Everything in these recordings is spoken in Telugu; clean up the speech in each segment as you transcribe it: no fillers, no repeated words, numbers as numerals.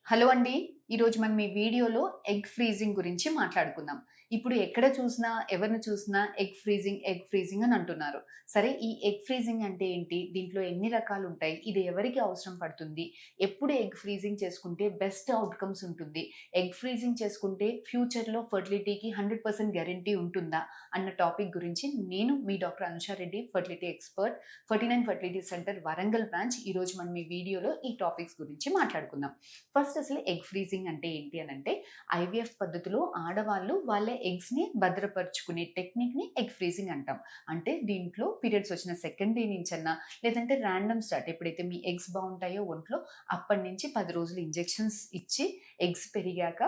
హలో అండి. ఈరోజు మనం ఈ వీడియోలో ఎగ్ ఫ్రీజింగ్ గురించి మాట్లాడుకుందాం. ఇప్పుడు ఎక్కడ చూసినా, ఎవరిని చూసినా ఎగ్ ఫ్రీజింగ్ అని అంటున్నారు. సరే ఈ ఎగ్ ఫ్రీజింగ్ అంటే ఏంటి? దీంట్లో ఎన్ని రకాలుంటాయి? ఇది ఎవరికి అవసరం పడుతుంది? ఎప్పుడు ఎగ్ ఫ్రీజింగ్ చేసుకుంటే బెస్ట్ ఔట్‌కమ్స్ ఉంటుంది? ఎగ్ ఫ్రీజింగ్ చేసుకుంటే ఫ్యూచర్‌లో ఫెర్టిలిటీకి 100% గ్యారంటీ ఉంటుందా? అన్న టాపిక్ గురించి నేను మీ doctor Anusha Reddy, fertility expert, 49 fertility centre Warangal branch. ఈరోజు మనం ఈ వీడియోలో ఈ టాపిక్స్ గురించి మాట్లాడుకుందాం. ఫస్ట్ అసలు ఎగ్ ఫ్రీజింగ్ అంటే ఏంటి అనంటే ఐవీఎఫ్ పద్ధతిలో ఆడవాళ్ళు వాళ్ళ ఎగ్స్‌ని భద్రపరుచుకునే టెక్నిక్‌ని ఎగ్ ఫ్రీజింగ్ అంటాం. అంటే దీంట్లో పీరియడ్స్ వచ్చిన సెకండ్ డే నుంచన్నా లేదంటే ర్యాండమ్ స్టార్ట్ ఎప్పుడైతే మీ ఎగ్స్ బావుంటాయో ఒంట్లో అప్పటి నుంచి 10 రోజులు ఇంజెక్షన్స్ ఇచ్చి ఎగ్స్ పెరిగాక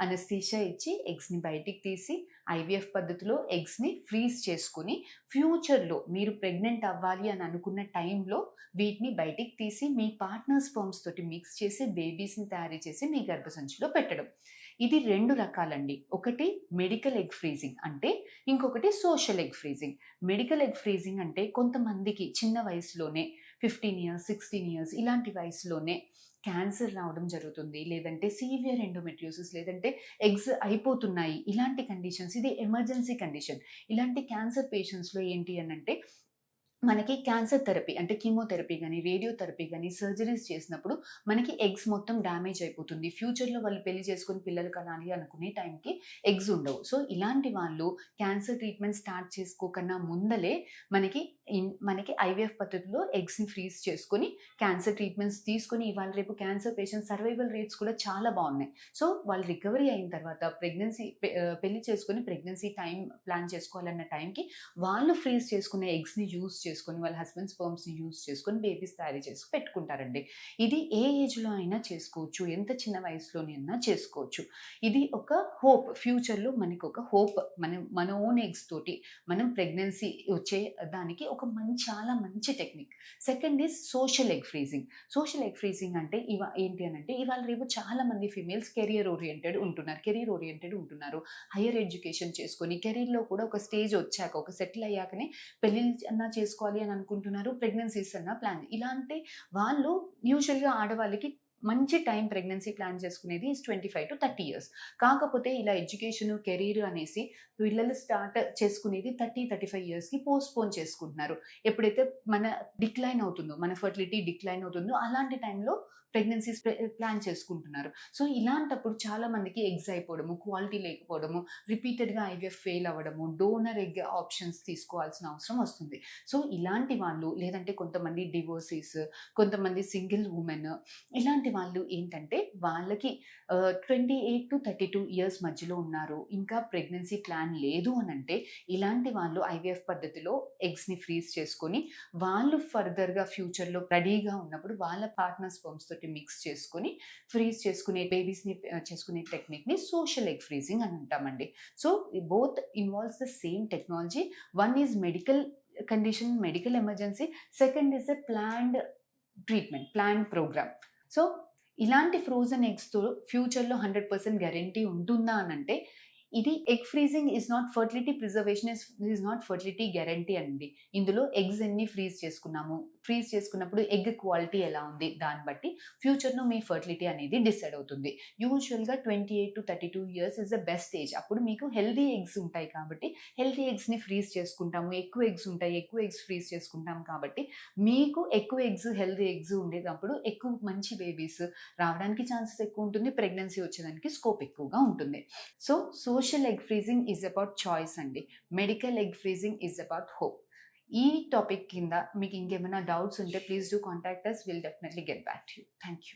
అనస్థీషియా ఇచ్చి ఎగ్స్‌ని బయటికి తీసి ఐవీఎఫ్ పద్ధతిలో ఎగ్స్‌ని ఫ్రీజ్ చేసుకొని ఫ్యూచర్‌లో మీరు ప్రెగ్నెంట్ అవ్వాలి అని అనుకున్న టైంలో వీటిని బయటికి తీసి మీ పార్ట్నర్ స్పెర్మ్స్ తోటి మిక్స్ చేసి బేబీస్‌ని తయారు చేసి మీ గర్భసంచిలో పెట్టడం. ఇది 2 రకాలండి. ఒకటి మెడికల్ ఎగ్ ఫ్రీజింగ్ అంటే, ఇంకొకటి social egg freezing. Medical egg freezing అంటే కొంతమందికి చిన్న వయసులోనే 15 ఇయర్స్, 16 ఇయర్స్ ఇలాంటి వయసులోనే క్యాన్సర్ రావడం జరుగుతుంది. లేదంటే సీవియర్ ఎండోమెట్రియోసిస్ లేదంటే ఎగ్స్ అయిపోతున్నాయి. ఇలాంటి కండిషన్స్ ఇది ఎమర్జెన్సీ కండిషన్. ఇలాంటి క్యాన్సర్ పేషెంట్స్‌లో ఏంటి అనంటే మనకి క్యాన్సర్ థెరపీ అంటే కీమోథెరపీ గాని, రేడియోథెరపీ గాని, సర్జరీస్ చేసినప్పుడు మనకి ఎగ్స్ మొత్తం డ్యామేజ్ అయిపోతుంది. ఫ్యూచర్‌లో వాళ్ళు పెళ్లి చేసుకొని పిల్లలు కనాలి అనుకునే టైంకి ఎగ్స్ ఉండవు. సో, ఇలాంటి వాళ్ళు క్యాన్సర్ ట్రీట్మెంట్ స్టార్ట్ చేసుకోకన్నా ముందలే మనకి ఐవీఎఫ్ పద్ధతిలో ఎగ్స్‌ని ఫ్రీజ్ చేసుకొని క్యాన్సర్ ట్రీట్మెంట్స్ తీసుకొని ఇవాళ రేపు క్యాన్సర్ పేషెంట్స్ సర్వైవల్ రేట్స్ కూడా చాలా బావున్నాయి. సో, వాళ్ళు రికవరీ అయిన తర్వాత పెళ్లి చేసుకొని ప్రెగ్నెన్సీ టైమ్ ప్లాన్ చేసుకోవాలన్న టైంకి వాళ్ళు ఫ్రీజ్ చేసుకునే ఎగ్స్‌ని యూజ్ చేసుకొని వాళ్ళ హస్బెండ్ స్పెర్మ్స్‌ని యూజ్ చేసుకొని బేబీస్ తయారు చేసి పెట్టుకుంటారండి. ఇది ఏ ఏజ్‌లో అయినా చేసుకోవచ్చు. ఎంత చిన్న వయసులోనైనా చేసుకోవచ్చు. ఇది ఒక హోప్ ఫ్యూచర్‌లో మనకొక హోప్ మన ఓన్ ఎగ్స్ తోటి మనం ప్రెగ్నెన్సీ వచ్చే దానికి ఒక చాలా మంచి technique. Second is social egg freezing. Social egg freezing అంటే ఏంటి అనంటే ఇవాళ రేపు చాలా మంది ఫీమేల్స్ కెరియర్ ఓరియెంటెడ్ ఉంటున్నారు. హైయర్ ఎడ్యుకేషన్ చేసుకొని కెరియర్‌లో కూడా ఒక స్టేజ్ వచ్చాక ఒక సెటిల్ అయ్యాకనే పెళ్లిళ్ళు అన్నా చేసుకోవాలి అని అనుకుంటున్నారు. ప్రెగ్నెన్సీస్ అన్నా ప్లాన్ ఇలాంటి వాళ్ళు యూజువల్‌గా ఆడవాళ్ళకి మంచి టైం ప్రెగ్నెన్సీ ప్లాన్ చేసుకునేది 25-30 ఇయర్స్. కాకపోతే ఇలా ఎడ్యుకేషన్, కెరీర్ అనేసి పిల్లలు స్టార్ట్ చేసుకునేది 35 ఇయర్స్‌కి పోస్ట్‌పోన్ చేసుకుంటున్నారు. ఎప్పుడైతే మన మన ఫెర్టిలిటీ డిక్లైన్ అవుతుందో అలాంటి టైంలో ప్రెగ్నెన్సీస్ ప్లాన్ చేసుకుంటున్నారు. సో, ఇలాంటప్పుడు చాలా మందికి ఎగ్స్ అయిపోవడము, క్వాలిటీ లేకపోవడము, రిపీటెడ్‌గా ఐవీఎఫ్ ఫెయిల్ అవ్వడము, డోనర్ ఎగ్ ఆప్షన్స్ తీసుకోవాల్సిన అవసరం వస్తుంది. సో, ఇలాంటి వాళ్ళు లేదంటే కొంతమంది డివోర్సీస్, కొంతమంది సింగిల్ వుమెన్ ఇలాంటి వాళ్ళు ఏంటంటే వాళ్ళకి 28-32 ఇయర్స్ మధ్యలో ఉన్నారు. ఇంకా ప్రెగ్నెన్సీ ప్లాన్ లేదు అనంటే ఇలాంటి వాళ్ళు ఐవీఎఫ్ పద్ధతిలో ఎగ్స్‌ని ఫ్రీజ్ చేసుకొని వాళ్ళు ఫర్దర్‌గా ఫ్యూచర్‌లో రెడీగా ఉన్నప్పుడు వాళ్ళ పార్ట్నర్ స్పెర్మ్స్ తోటి మిక్స్ చేసుకొని ఫ్రీజ్ చేసుకునే బేబీస్‌ని చేసుకునే టెక్నిక్‌ని సోషల్ ఎగ్ ఫ్రీజింగ్ అని అంటామండి. So, both involves the same technology. One is medical condition, medical emergency. Second is a planned programme. So, ఇలాంటి ఫ్రోజన్ ఎగ్స్‌తో ఫ్యూచర్‌లో 100% గ్యారంటీ ఉంటుందా అనంటే, ఇది egg freezing is not fertility preservation is not fertility guarantee అండి. ఇందులో ఎగ్స్ ఎన్ని ఫ్రీజ్ చేసుకున్నాము, ఫ్రీజ్ చేసుకున్నప్పుడు ఎగ్ క్వాలిటీ ఎలా ఉంది, దాన్ని బట్టి ఫ్యూచర్‌లో మీ ఫెర్టిలిటీ అనేది డిసైడ్ అవుతుంది. యూజువల్‌గా 28-32 years is the best age. అప్పుడు మీకు హెల్తీ ఎగ్స్ ఉంటాయి కాబట్టి, హెల్తీ ఎగ్స్‌ని ఫ్రీజ్ చేసుకుంటాము. ఎక్కువ ఎగ్స్ ఉంటాయి, ఎక్కువ ఎగ్స్ ఫ్రీజ్ చేసుకుంటాం కాబట్టి, మీకు ఎక్కువ ఎగ్స్, హెల్తీ ఎగ్స్ ఉండేటప్పుడు ఎక్కువ మంచి బేబీస్ రావడానికి ఛాన్సెస్ ఎక్కువ ఉంటుంది. ప్రెగ్నెన్సీ వచ్చేదానికి స్కోప్ ఎక్కువగా ఉంటుంది. So, social egg freezing is about choice అండి. Medical egg freezing is about hope. ఈ టాపిక్ కింద మీకు ఇంకేమైనా డౌట్స్ ఉంటే please do contact us. Will definitely get back to you. Thank you.